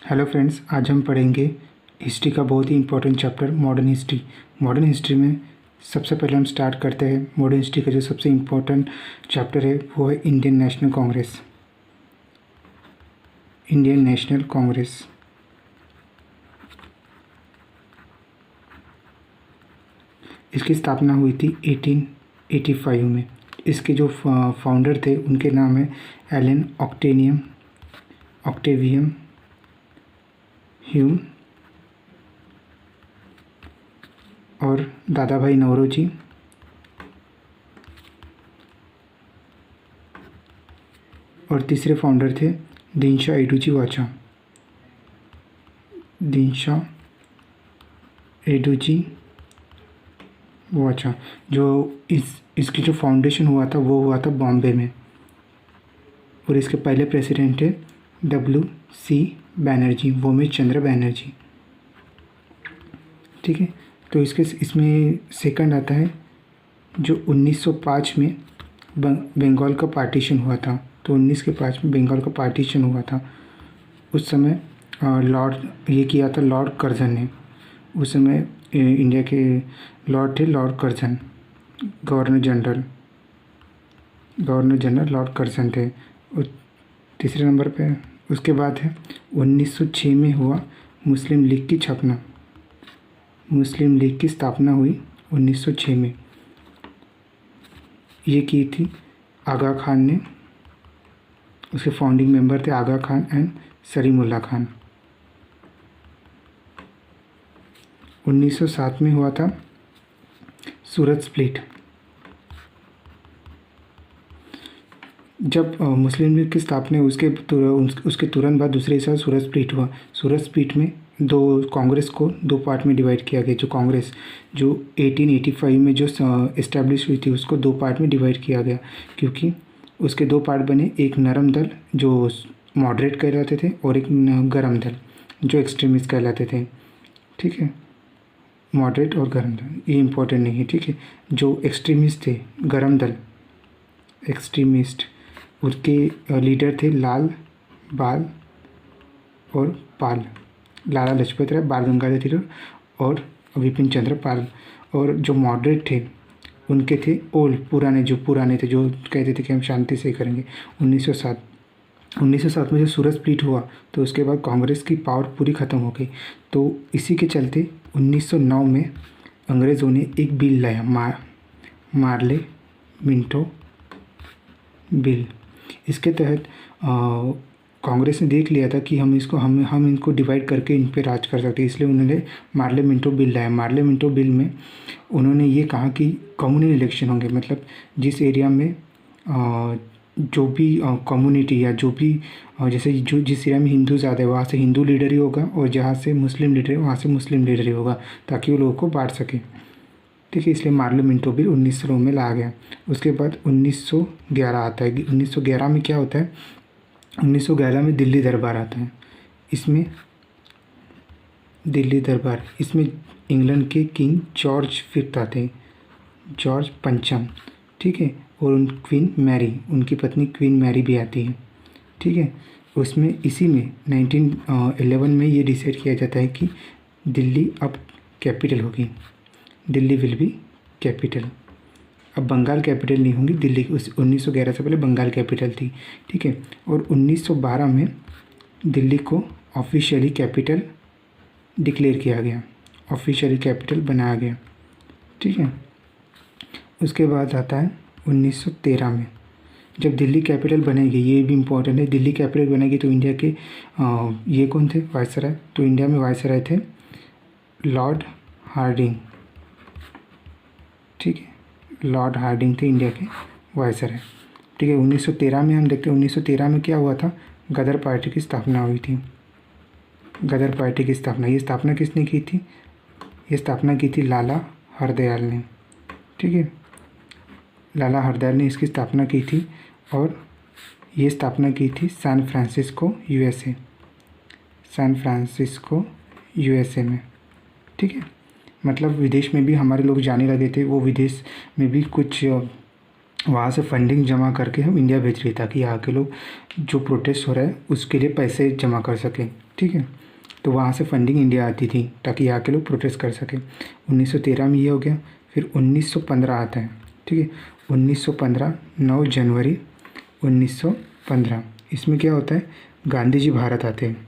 Hello friends, आज हम पढ़ेंगे हिस्ट्री का बहुत ही important chapter modern history. Modern history में सबसे पहले हम स्टार्ट करते हैं। मॉडर्न हिस्ट्री का जो सबसे इम्पोर्टेंट चैप्टर है वो है Indian national Congress. Indian national Congress इसकी स्थापना हुई थी 1885 में। इसके जो फाउंडर थे उनके नाम है एलन ऑक्टेवियम ह्यूम और दादा भाई नौरोजी और तीसरे फाउंडर थे दिनशा एडुजी वाचा। दिनशा एडुजी वाचा जो इसकी जो फाउंडेशन हुआ था वो हुआ था बॉम्बे में, और इसके पहले प्रेसिडेंट थे WC बैनर्जी, वोमेश चंद्र बैनर्जी। ठीक है, तो इसमें सेकंड आता है जो 1905 में बंगाल का पार्टीशन हुआ था। तो 1905 में बंगाल का पार्टीशन हुआ था। उस समय ये किया था लॉर्ड कर्जन ने। उस समय इंडिया के लॉर्ड थे Lord Curzon, governor general Lord Curzon थे। और तीसरे नंबर पे उसके बाद है 1906 में हुआ मुस्लिम लीग की स्थापना। मुस्लिम लीग की स्थापना हुई 1906 में। ये की थी आगा खान ने। उसके फाउंडिंग मेंबर थे आगा खान एंड सलीमुल्लाह खान। 1907 में हुआ था सूरत स्प्लिट। जब मुस्लिम लीग की स्थापना हुई उसके तुरंत बाद दूसरे साल सूरत स्प्लिट हुआ। सूरत स्प्लिट में कांग्रेस को दो पार्ट में डिवाइड किया गया। जो कांग्रेस जो 1885 में जो इस्टेब्लिश हुई थी उसको दो पार्ट में डिवाइड किया गया, क्योंकि उसके दो पार्ट बने। एक नरम दल जो मॉडरेट कहलाते थे और एक गरम दल जो एक्सट्रीमिस्ट कहलाते थे। ठीक है, मॉडरेट और गरम दल ये इम्पोर्टेंट नहीं है। ठीक है, जो एक्सट्रीमिस्ट थे गरम दल एक्सट्रीमिस्ट, उसके लीडर थे लाल बाल और पाल, लाला लाजपत राय, बाल गंगाधर तिलक और विपिन चंद्र पाल। और जो मॉडरेट थे उनके थे पुराने थे जो कहते थे कि हम शांति से करेंगे। 1907 में जब सूरत स्प्लिट हुआ तो उसके बाद कांग्रेस की पावर पूरी ख़त्म हो गई। तो इसी के चलते 1909 में अंग्रेज़ों ने एक बिल लाया, मार्ले मिंटो बिल। इसके तहत कांग्रेस ने देख लिया था कि हम इनको डिवाइड करके इन पे राज कर सकते हैं, इसलिए उन्होंने मार्ले मिंटो बिल लाया। मार्ले मिंटो बिल में उन्होंने ये कहा कि कम्युनल इलेक्शन होंगे, मतलब जिस एरिया में जो भी कम्युनिटी या जो भी जैसे जो जिस एरिया में हिंदू ज़्यादा है वहाँ से हिंदू लीडर ही होगा, और जहाँ से मुस्लिम लीडर है वहाँ से मुस्लिम लीडर ही होगा, ताकि वो लोगों को बांट सके। ठीक है, इसलिए मार्ले मिंटो बिल 1909 में लाया गया। उसके बाद 1911 आता है। 1911 में क्या होता है? 1911 में दिल्ली दरबार आता है। इसमें इंग्लैंड के किंग जॉर्ज फिफ्थ आते हैं, जॉर्ज पंचम। ठीक है, और क्वीन मैरी, उनकी पत्नी क्वीन मैरी भी आती है। ठीक है, उसमें इसी में 1911 में ये डिसाइड किया जाता है कि दिल्ली अब कैपिटल होगी, दिल्ली विल बी कैपिटल। अब बंगाल कैपिटल नहीं होंगी दिल्ली, उस 1911 से पहले बंगाल कैपिटल थी। ठीक है, और 1912 में दिल्ली को ऑफिशियली कैपिटल डिक्लेयर किया गया, ऑफिशियली कैपिटल बनाया गया। ठीक है, उसके बाद आता है 1913 में जब दिल्ली कैपिटल बनेगी। ये भी इम्पोर्टेंट है, दिल्ली कैपिटल बनेगी तो इंडिया के ये कौन थे वायसराय? तो इंडिया में वायसराय थे लॉर्ड हार्डिंग। ठीक है, लॉर्ड हार्डिंग थे इंडिया के वायसराय। ठीक है, 1913 में हम देखते हैं 1913 में क्या हुआ था? गदर पार्टी की स्थापना हुई थी। गदर पार्टी की स्थापना, ये स्थापना किसने की थी? ये स्थापना की थी लाला हरदयाल ने। ठीक है, लाला हरदयाल ने इसकी स्थापना की थी, और ये स्थापना की थी सैन फ्रांसिस्को USA में। ठीक है, मतलब विदेश में भी हमारे लोग जाने लगे थे। वो विदेश में भी कुछ वहाँ से फंडिंग जमा करके हम इंडिया भेज रहे, ताकि यहाँ के लोग जो प्रोटेस्ट हो रहा है उसके लिए पैसे जमा कर सकें। ठीक है। तो वहाँ से फंडिंग इंडिया आती थी ताकि यहाँ के लोग प्रोटेस्ट कर सकें। 1913 में ये हो गया। फिर 1915 आता है, ठीक है। 1915 9 जनवरी 1915 इसमें क्या होता है, गांधी जी भारत आते हैं,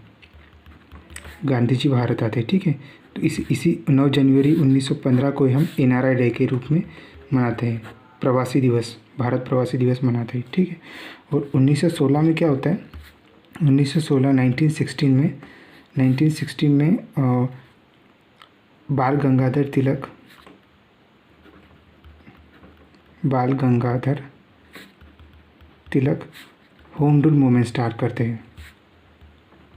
गांधी जी भारत आते हैं, ठीक है। तो इसी 9 जनवरी 1915 को हम NRI डे के रूप में मनाते हैं, प्रवासी दिवस, भारत प्रवासी दिवस मनाते हैं, ठीक है। और 1916 में क्या होता है, 1916 1916 में बाल Gangadhar Tilak home rule movement start करते हैं।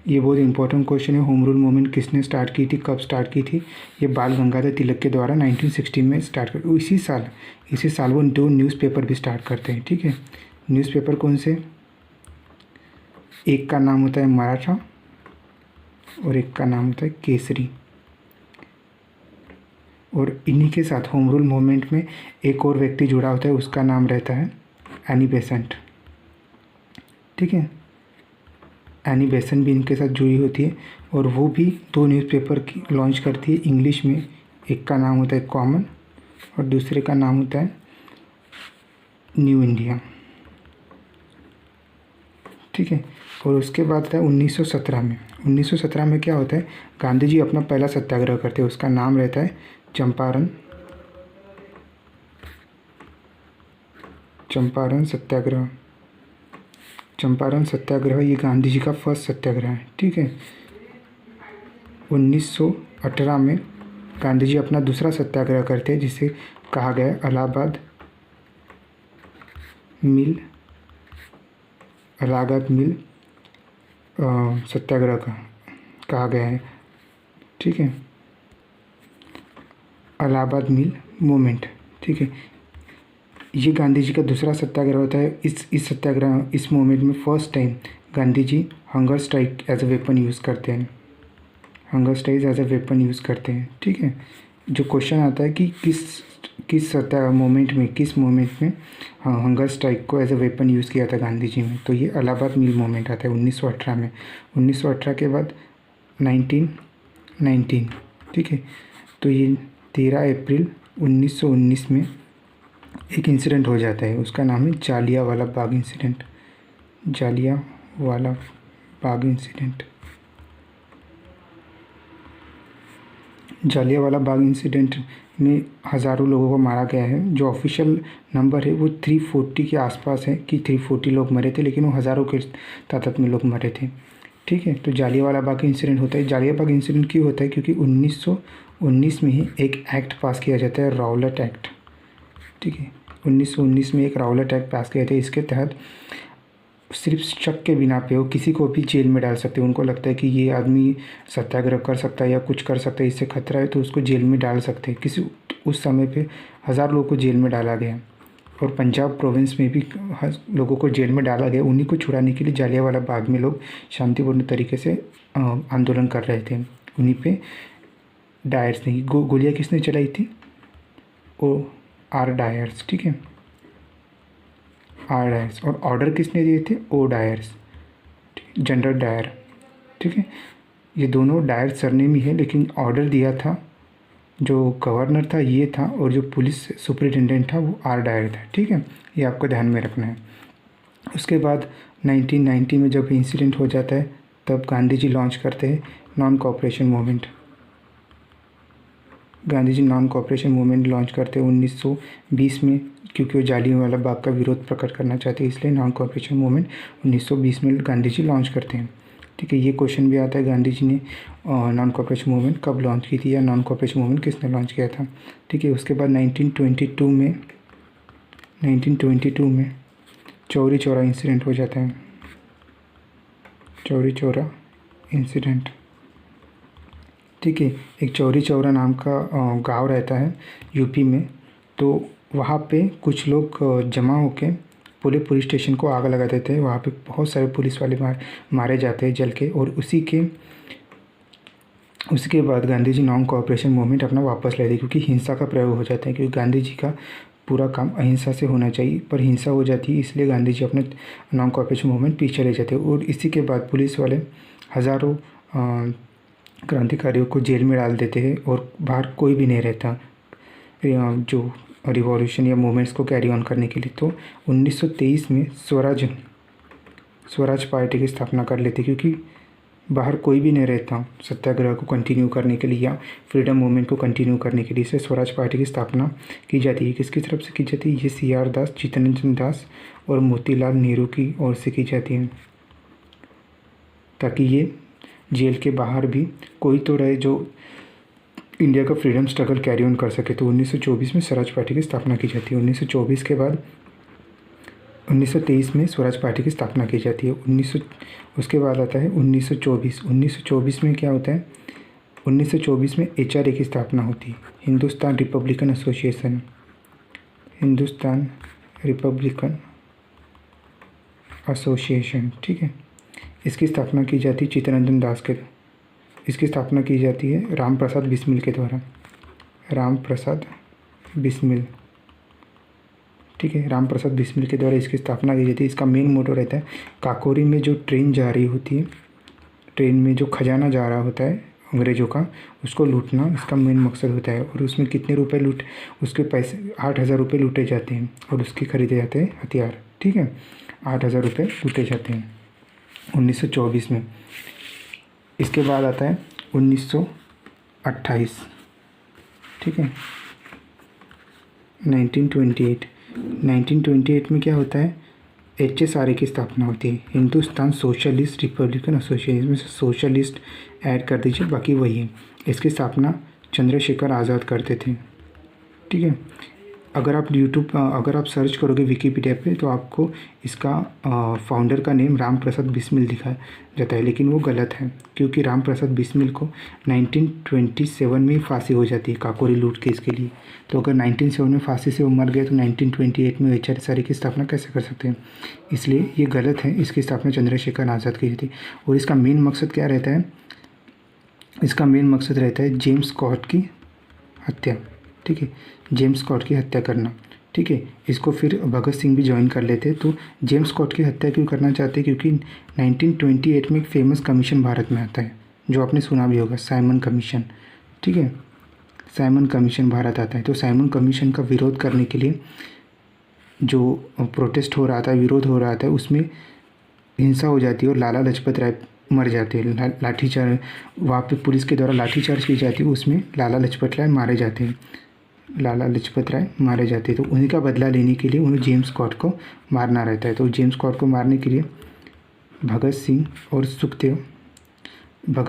ये बहुत इंपॉर्टेंट क्वेश्चन है, होम रूल मूवमेंट किसने स्टार्ट की थी, कब स्टार्ट की थी। ये बाल गंगाधर तिलक के द्वारा 1916 में स्टार्ट कर, इसी साल वो 2 न्यूज़पेपर भी स्टार्ट करते हैं, ठीक है। न्यूज़पेपर कौन से, एक का नाम होता है मराठा और एक का नाम होता है केसरी। और इन्हीं के साथ होम रूल मूवमेंट में एक और व्यक्ति जुड़ा होता है, उसका नाम रहता है एनी बेसेंट, ठीक है। एनी बेसेंट भी इनके साथ जुड़ी होती है और वो भी 2 न्यूज़पेपर की लॉन्च करती है इंग्लिश में। एक का नाम होता है कॉमन और दूसरे का नाम होता है न्यू इंडिया, ठीक है। और उसके बाद था 1917 में। 1917 में क्या होता है, गांधी जी अपना पहला सत्याग्रह करते हैं, उसका नाम रहता है चंपारण सत्याग्रह। चंपारण सत्याग्रह ये गांधी जी का फर्स्ट सत्याग्रह है, ठीक है। 1918 में गांधी जी अपना दूसरा सत्याग्रह करते हैं, जिसे कहा गया है इलाहाबाद मिल सत्याग्रह का कहा गया है, ठीक है, इलाहाबाद मिल मूवमेंट, ठीक है। ये गांधी जी का दूसरा सत्याग्रह होता है। इस सत्याग्रह, इस मूवमेंट में first time Gandhi ji hunger strike as a weapon use करते हैं, ठीक है। जो क्वेश्चन आता है कि किस मूवमेंट में हंगर स्ट्राइक को एज अ वेपन यूज़ किया था गांधी जी में, तो ये इलाहाबाद मिल मूवमेंट आता है 1918 में। 1918 के बाद 1919, ठीक है। तो ये 13 अप्रैल 1919 में एक इंसिडेंट हो जाता है, उसका नाम है जालियांवाला बाग इंसिडेंट में हज़ारों लोगों को मारा गया है। जो ऑफिशियल नंबर है वो 340 के आसपास है कि 340 लोग मरे थे, लेकिन वो हज़ारों के तादाद में लोग मरे थे, ठीक है। तो जालियांवाला बाग इंसिडेंट होता है। जालियांवाला बाग इंसिडेंट क्यों होता है, क्योंकि 1919 में ही एक एक्ट पास किया जाता है, राउलेट एक्ट, ठीक है। 1919 में एक राउलेट एक्ट पास किया था। इसके तहत सिर्फ शक के बिना पे वो किसी को भी जेल में डाल सकते हैं। उनको लगता है कि ये आदमी सत्याग्रह कर सकता है या कुछ कर सकता है, इससे खतरा है, तो उसको जेल में डाल सकते हैं। उस समय पे 1000 लोगों को जेल में डाला गया और पंजाब प्रोविंस में भी लोगों को जेल में डाला गया। उन्हीं को छुड़ाने के लिए जालियांवाला बाग में लोग शांतिपूर्ण तरीके से आंदोलन कर रहे थे। उन्हीं पे डायर्स ने गोलियाँ किसने चलाई थी, R डायर्स, ठीक है, R डायर्स। और ऑर्डर किसने दिए थे, O डायर्स, जनरल डायर, ठीक है। ये दोनों डायर सरनेम ही है, लेकिन ऑर्डर दिया था जो गवर्नर था ये था, और जो पुलिस सुपरिटेंडेंट था वो R डायर था, ठीक है। ये आपको ध्यान में रखना है। उसके बाद 1990 में जब इंसिडेंट हो जाता है, तब गांधी जी लॉन्च करते हैं non cooperation movement. Gandhi ji non cooperation movement launch करते हैं 1920 में, क्योंकि वो जालियांवाला बाग का विरोध प्रकट करना चाहते हैं, इसलिए नॉन कोऑपरेशन मूवमेंट 1920 में गांधी जी लॉन्च करते हैं, ठीक है। ये क्वेश्चन भी आता है, गांधी जी ने नॉन कोऑपरेशन मूवमेंट कब लॉन्च की थी, या नॉन कोऑपरेशन मूवमेंट किसने लॉन्च किया था, ठीक है। उसके बाद 1922 में चौरी चौरा इंसिडेंट हो जाता है, चौरी चौरा इंसिडेंट, ठीक है। एक चौरी चौरा नाम का गांव रहता है यूपी में। तो वहाँ पे कुछ लोग जमा होके पूरे पुलिस स्टेशन को आग लगा देते हैं। वहाँ पे बहुत सारे पुलिस वाले मारे जाते हैं जल के। और उसके बाद Gandhi ji non cooperation movement अपना वापस लेते हैं, क्योंकि हिंसा का प्रयोग हो जाता है। क्योंकि गांधी जी का पूरा काम अहिंसा से होना चाहिए, पर हिंसा हो जाती है, इसलिए गांधी जी अपने नॉन कोऑपरेशन मूवमेंट पीछे ले जाते हैं। और इसी के बाद पुलिस वाले हज़ारों क्रांतिकारियों को जेल में डाल देते हैं और बाहर कोई भी नहीं रहता जो रिवॉल्यूशन या मूवमेंट्स को कैरी ऑन करने के लिए। तो 1923 में स्वराज पार्टी की स्थापना कर लेते, क्योंकि बाहर कोई भी नहीं रहता सत्याग्रह को कंटिन्यू करने के लिए या फ्रीडम मूवमेंट को कंटिन्यू करने के लिए। इसे स्वराज पार्टी की स्थापना की जाती है। किसकी तरफ से की जाती है? ये CR दास, चित्तरंजन दास और मोतीलाल नेहरू की ओर से की जाती है, ताकि ये जेल के बाहर भी कोई तो रहे जो इंडिया का फ्रीडम स्ट्रगल कैरी ऑन कर सके। तो 1924 में स्वराज पार्टी की स्थापना की जाती है। 1924 के बाद 1923 में स्वराज पार्टी की स्थापना की जाती है। उसके बाद आता है 1924। 1924 में क्या होता है? 1924 में HRA की स्थापना होती है, Hindustan Republican association, Hindustan Republican association, ठीक है। इसकी स्थापना की जाती है चित्तरंजन दास के, इसकी स्थापना की जाती है राम प्रसाद बिस्मिल के द्वारा, राम प्रसाद बिस्मिल, ठीक है। राम प्रसाद बिस्मिल के द्वारा इसकी स्थापना की जाती है। इसका मेन मोटो रहता है काकोरी में जो ट्रेन जा रही होती है, ट्रेन में जो खजाना जा रहा होता है अंग्रेज़ों का, उसको लूटना इसका मेन मकसद होता है। और उसमें कितने रुपए उसके पैसे 8,000 रुपये लूटे जाते हैं और उसके खरीदे जाते हैं हथियार, ठीक है। 8,000 रुपये लूटे जाते हैं 1924 में। इसके बाद आता है 1928, ठीक है। 1928 में क्या होता है? HSRA की स्थापना होती है, हिंदुस्तान सोशलिस्ट रिपब्लिकन एसोसिएशन। में सोशलिस्ट ऐड कर दीजिए, बाकी वही है। इसकी स्थापना चंद्रशेखर आज़ाद करते थे, ठीक है। अगर आप सर्च करोगे विकीपीडिया पे तो आपको इसका फाउंडर का नेम राम प्रसाद बिस्मिल दिखा जाता है, लेकिन वो गलत है, क्योंकि राम प्रसाद बिस्मिल को 1927 में फांसी हो जाती है काकोरी लूट केस के लिए। तो अगर 1907 में फांसी से वो मर गए तो 1928 में HRA की स्थापना कैसे कर सकते हैं? इसलिए ये गलत है। इसकी स्थापना चंद्रशेखर आज़ाद की थी। और इसका मेन मकसद क्या रहता है? इसका मेन मकसद रहता है जेम्स स्कॉट की हत्या, ठीक है। जेम्स स्कॉट की हत्या करना, ठीक है। इसको फिर भगत सिंह भी ज्वाइन कर लेते। तो जेम्स स्कॉट की हत्या क्यों करना चाहते हैं? क्योंकि 1928 में एक फेमस कमीशन भारत में आता है, जो आपने सुना भी होगा, साइमन कमीशन, ठीक है। साइमन कमीशन भारत आता है। तो साइमन कमीशन का विरोध करने के लिए जो प्रोटेस्ट हो रहा था, विरोध हो रहा था, उसमें हिंसा हो जाती है और लाला लाजपत राय मर जाते हैं। लाठीचार्ज वहाँ पे पुलिस के द्वारा लाठीचार्ज की जाती है, उसमें लाला लाजपत राय मारे जाते हैं। तो उन्हीं का बदला लेने के लिए उन्हें जेम्स स्कॉट को मारना रहता है। तो जेम्स स्कॉट को मारने के लिए भगत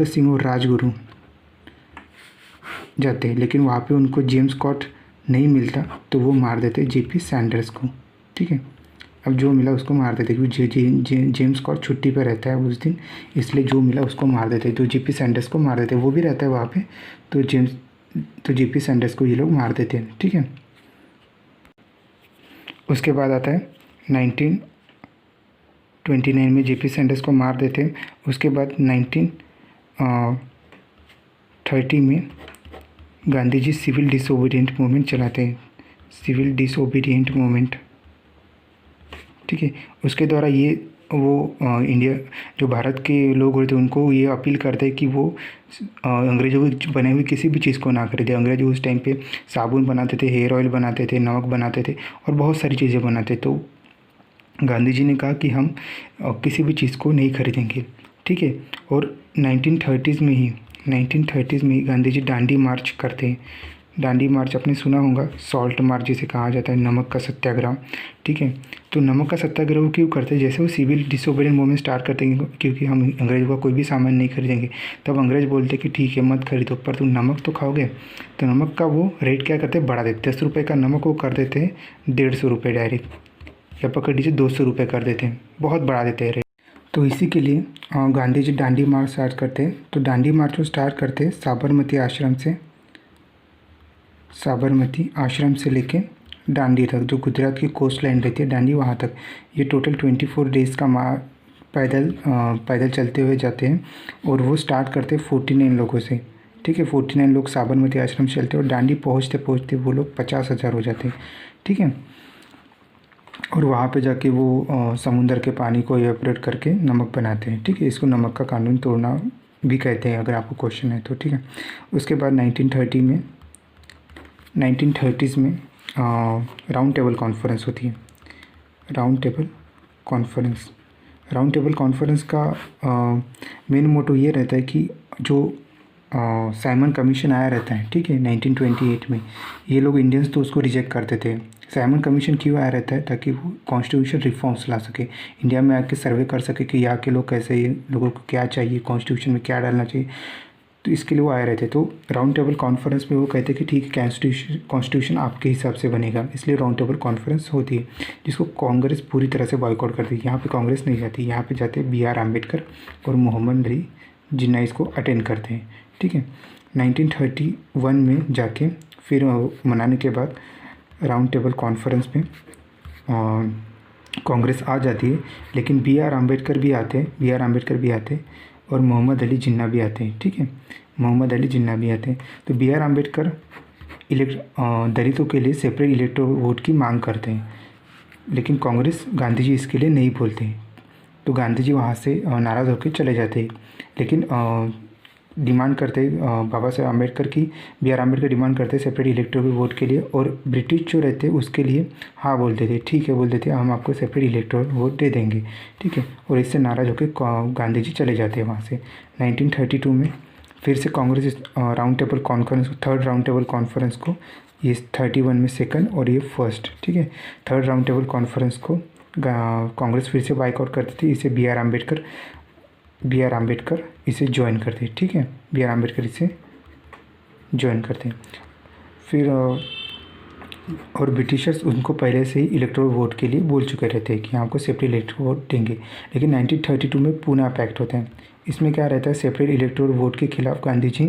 सिंह और राजगुरु जाते हैं, लेकिन वहाँ पे उनको जेम्स स्कॉट नहीं मिलता, तो वो मार देते JP सैंडर्स को, ठीक है। अब जो मिला उसको मार देते, क्योंकि जेम्स स्कॉट छुट्टी पर रहता है उस दिन, इसलिए जो मिला उसको मार देते। तो JP सैंडर्स को मार देते, वो भी रहता है वहाँ पे, तो JP सैंडर्स को ये लोग मार देते हैं, ठीक है। उसके बाद आता है 1929 में JP सैंडर्स को मार देते हैं। उसके बाद 1930 में Gandhi ji civil disobedient movement चलाते हैं, सिविल डिसोबीडिएंट मूवमेंट, ठीक है। उसके द्वारा इंडिया जो भारत के लोग होते हैं उनको ये अपील करते हैं कि वो अंग्रेज़ों की बने हुई किसी भी चीज़ को ना खरीदे। अंग्रेज उस टाइम पे साबुन बनाते थे, हेयर ऑयल बनाते थे, नमक बनाते थे और बहुत सारी चीज़ें बनाते। तो गांधी जी ने कहा कि हम किसी भी चीज़ को नहीं खरीदेंगे, ठीक है। और 1930s में ही गांधी जी दांडी मार्च करते हैं। दांडी मार्च आपने सुना होगा, सॉल्ट मार्च जिसे कहा जाता है, नमक का सत्याग्रह, ठीक है। तो नमक का सत्याग्रह वो क्यों करते हैं? जैसे वो सिविल डिसोबीडिएंट मूवमेंट स्टार्ट करते हैं, क्योंकि हम अंग्रेज़ों का कोई भी सामान नहीं खरीदेंगे, तब अंग्रेज़ बोलते कि ठीक है मत खरीदो, पर तुम नमक तो खाओगे। तो नमक का वो रेट क्या करते हैं? बढ़ा देते। 10 रुपये का नमक वो कर देते हैं 150 रुपये डायरेक्ट, या पकड़ लीजिए 200 रुपये कर देते हैं, बहुत बढ़ा देते हैं रेट। तो इसी के लिए गांधी जी दांडी मार्च स्टार्ट करते हैं। तो दांडी मार्च को स्टार्ट करते हैं साबरमती आश्रम से लेके दांडी तक, जो गुजरात की कोस्ट लाइन रहती है दांडी, वहाँ तक। ये टोटल 24 डेज़ का पैदल चलते हुए जाते हैं। और वो स्टार्ट करते हैं 49 लोगों से, ठीक है। 49 लोग साबरमती आश्रम से चलते हैं और दांडी पहुँचते वो लोग 50,000 हो जाते हैं, ठीक है। और वहाँ पे जाके वो समुंदर के पानी को इवेपोरेट करके नमक बनाते हैं, ठीक है। इसको नमक का कानून तोड़ना भी कहते हैं अगर आपको क्वेश्चन है तो, ठीक है। उसके बाद 1930s में राउंड टेबल कॉन्फ्रेंस होती है। राउंड टेबल कॉन्फ्रेंस का मेन मोटो ये रहता है कि जो साइमन कमीशन आया रहता है, ठीक है, 1928 में, ये लोग इंडियंस तो उसको रिजेक्ट करते थे। साइमन कमीशन क्यों आया रहता है? ताकि वो कॉन्स्टिट्यूशन रिफॉर्म्स ला सके, इंडिया में आके सर्वे कर सके कि यहाँ के लोग कैसे, लोगों को क्या चाहिए, कॉन्स्टिट्यूशन में क्या डालना चाहिए, तो इसके लिए वो आए रहते। तो राउंड टेबल कॉन्फ्रेंस में वो कहते कि ठीक है, कॉन्स्टिट्यूशन आपके हिसाब से बनेगा, इसलिए राउंड टेबल कॉन्फ्रेंस होती है, जिसको कांग्रेस पूरी तरह से बॉयकॉट करती है। यहाँ पे कांग्रेस नहीं जाती, यहाँ पे जाते BR अम्बेडकर और मोहम्मद अली जिन्ना इसको अटेंड करते हैं, ठीक है। 1931 में जाके फिर मनाने के बाद राउंड टेबल कॉन्फ्रेंस में कांग्रेस आ जाती है, लेकिन BR अम्बेडकर भी आते और मोहम्मद अली जिन्ना भी आते हैं, ठीक है, मोहम्मद अली जिन्ना भी आते हैं। तो BR अम्बेडकर दलितों के लिए सेपरेट इलेक्टोरल वोट की मांग करते हैं, लेकिन कांग्रेस, गांधी जी इसके लिए नहीं बोलते हैं। तो गांधी जी वहाँ से नाराज़ होकर चले जाते हैं, लेकिन डिमांड करते बाबा साहेब अम्बेडकर की, BR अम्बेडकर डिमांड करते सेपरेट इलेक्टोरल वोट के लिए, और ब्रिटिश जो रहते उसके लिए हाँ बोलते थे, ठीक है बोलते थे, हम आपको सेपरेट इलेक्टोरल वोट दे देंगे, ठीक है। और इससे नाराज़ होकर गांधी जी चले जाते हैं वहाँ से। 1932 में फिर से Congress round table conference, third round table conference को, ये 31 में सेकंड और ये फर्स्ट, ठीक है, थर्ड राउंड टेबल कॉन्फ्रेंस को कांग्रेस फिर से बाइकआउट करती थी। इसे BR अम्बेडकर इसे ज्वाइन करते हैं, ठीक है, BR अम्बेडकर इसे ज्वाइन करते हैं। फिर और ब्रिटिशर्स उनको पहले से ही इलेक्टोरल वोट के लिए बोल चुके रहते हैं कि आपको सेपरेट इलेक्टोरल वोट देंगे, लेकिन 1932 में पूना पैक्ट होता है। इसमें क्या रहता है, सेपरेट इलेक्टोरल वोट के खिलाफ गांधी जी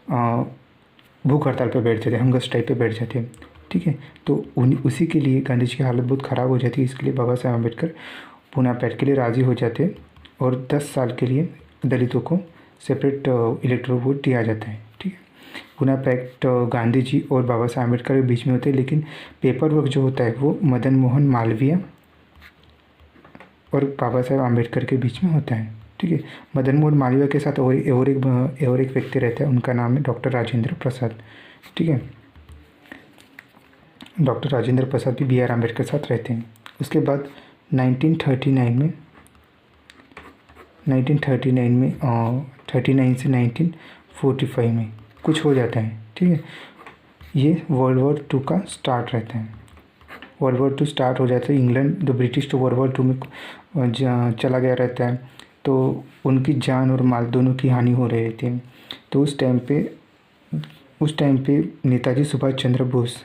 भूख हड़ताल पर बैठ जाते, हंगर स्ट्राइक पे बैठ जाते हैं, ठीक है। तो उसी के लिए गांधी जी की हालत बहुत ख़राब हो जाती है, इसके लिए बाबा साहेब अम्बेडकर पूना पैक्ट के लिए राज़ी हो जाते और 10 साल के लिए दलितों को सेपरेट इलेक्टोरल वोट दिया जाता है, ठीक है। पूना पैक्ट गांधी जी और बाबा साहेब अम्बेडकर के बीच में होते हैं, लेकिन पेपर वर्क जो होता है वो मदन मोहन मालवीय और बाबा साहेब अम्बेडकर के बीच में होता है, ठीक है। मदन मोहन मालवीय के साथ और एक व्यक्ति रहता है, उनका नाम है डॉक्टर राजेंद्र प्रसाद, ठीक है। डॉक्टर राजेंद्र प्रसाद भी BR अम्बेडकर के साथ रहते हैं। उसके बाद 1939 में 39 से 1945 में कुछ हो जाता है, ठीक है। ये वर्ल्ड वॉर 2 का स्टार्ट रहता है। वर्ल्ड वॉर 2 स्टार्ट हो जाता है। इंग्लैंड, जो ब्रिटिश तो वर्ल्ड वॉर 2 में चला गया रहता है, तो उनकी जान और माल दोनों की हानि हो रही रहती है। तो उस टाइम पे नेताजी सुभाष चंद्र बोस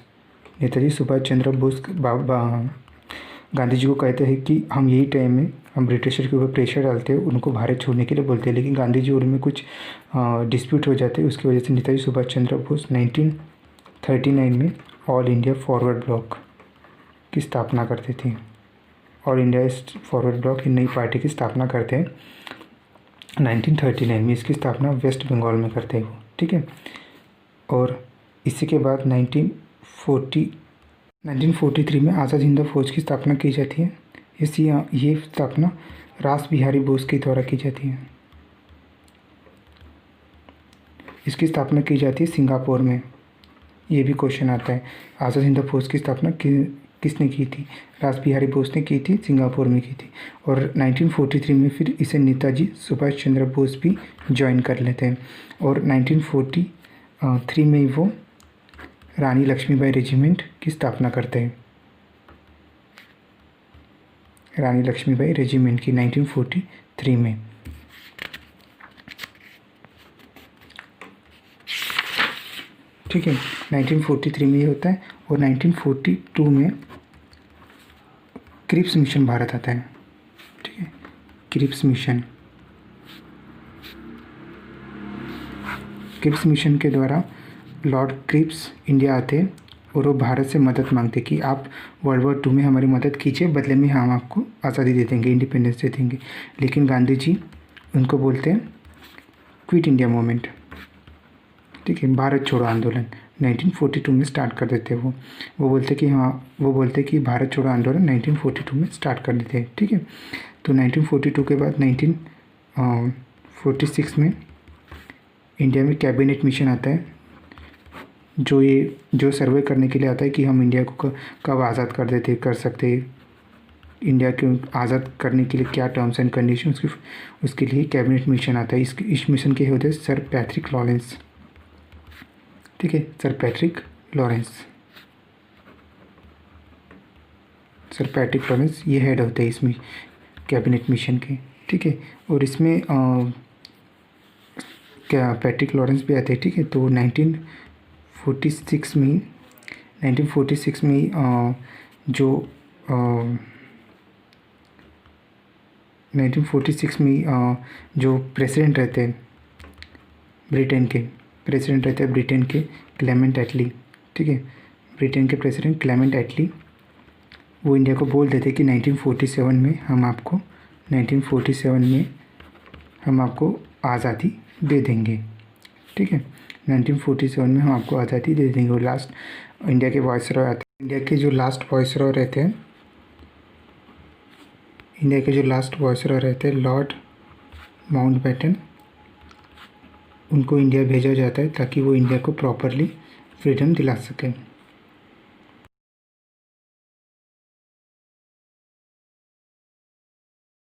गांधी जी को कहते हैं कि हम यही टाइम में हम ब्रिटिशर के ऊपर प्रेशर डालते हैं, उनको भारत छोड़ने के लिए बोलते हैं, लेकिन गांधी जी और उनमें कुछ डिस्प्यूट हो जाते हैं। उसकी वजह से नेताजी सुभाष चंद्र बोस 1939 में ऑल इंडिया फॉरवर्ड ब्लॉक की स्थापना करते थे। ऑल इंडिया फॉरवर्ड ब्लॉक की नई पार्टी की स्थापना करते हैं 1939 में। इसकी स्थापना वेस्ट बंगाल में करते हैं वो, ठीक है। और इसी के बाद 1943 में आज़ाद हिंद फौज की स्थापना की जाती है। ये स्थापना रास बिहारी बोस के द्वारा की जाती है। इसकी स्थापना की जाती है सिंगापुर में। ये भी क्वेश्चन आता है, आज़ाद हिंद फौज की स्थापना किसने की थी? रास बिहारी बोस ने की थी, सिंगापुर में की थी। और 1943 में फिर इसे नेताजी सुभाष चंद्र बोस भी ज्वाइन कर लेते हैं। और 1943 में वो रानी लक्ष्मीबाई रेजिमेंट की स्थापना करते हैं। रानी लक्ष्मीबाई रेजिमेंट की 1943 में। ठीक है, 1943 में ये होता है। और 1942 में क्रिप्स मिशन भारत आता है, ठीक है। क्रिप्स मिशन के द्वारा लॉर्ड क्रिप्स इंडिया आते हैं और वो भारत से मदद मांगते कि आप वर्ल्ड वॉर 2 में हमारी मदद कीजिए, बदले में हम आपको आज़ादी दे देंगे, इंडिपेंडेंस दे देंगे। लेकिन गांधी जी उनको बोलते हैं क्विट इंडिया मूवमेंट, ठीक है, भारत छोड़ो आंदोलन 1942 में स्टार्ट कर देते हैं। वो बोलते कि भारत छोड़ो आंदोलन 1942 में स्टार्ट कर देते हैं, ठीक है। तो 1942 के बाद 1946 में इंडिया में कैबिनेट मिशन आता है, जो सर्वे करने के लिए आता है कि हम इंडिया को कब आज़ाद कर सकते, इंडिया को आज़ाद करने के लिए क्या टर्म्स एंड कंडीशन, उसके लिए कैबिनेट मिशन आता है। इस मिशन के होते हैं सर पैट्रिक लॉरेंस। ठीक है, सर पैट्रिक लॉरेंस ये हेड होते हैं इसमें कैबिनेट मिशन के। ठीक है, और इसमें क्या पैट्रिक लॉरेंस भी आते हैं। ठीक है, तो 1946 में जो 1946 में जो प्रेसिडेंट रहते हैं ब्रिटेन के क्लेमेंट एटली। ठीक है, ब्रिटेन के प्रेसिडेंट क्लेमेंट एटली वो इंडिया को बोल देते कि 1947 में हम आपको आज़ादी दे देंगे। ठीक है, 1947 में हम आपको आज़ादी दे देंगे। और लास्ट इंडिया के वायसरॉय आते हैं। इंडिया के जो लास्ट वायसरॉय रहते हैं लॉर्ड माउंटबेटन, उनको इंडिया भेजा जाता है ताकि वो इंडिया को प्रॉपरली फ्रीडम दिला सकें।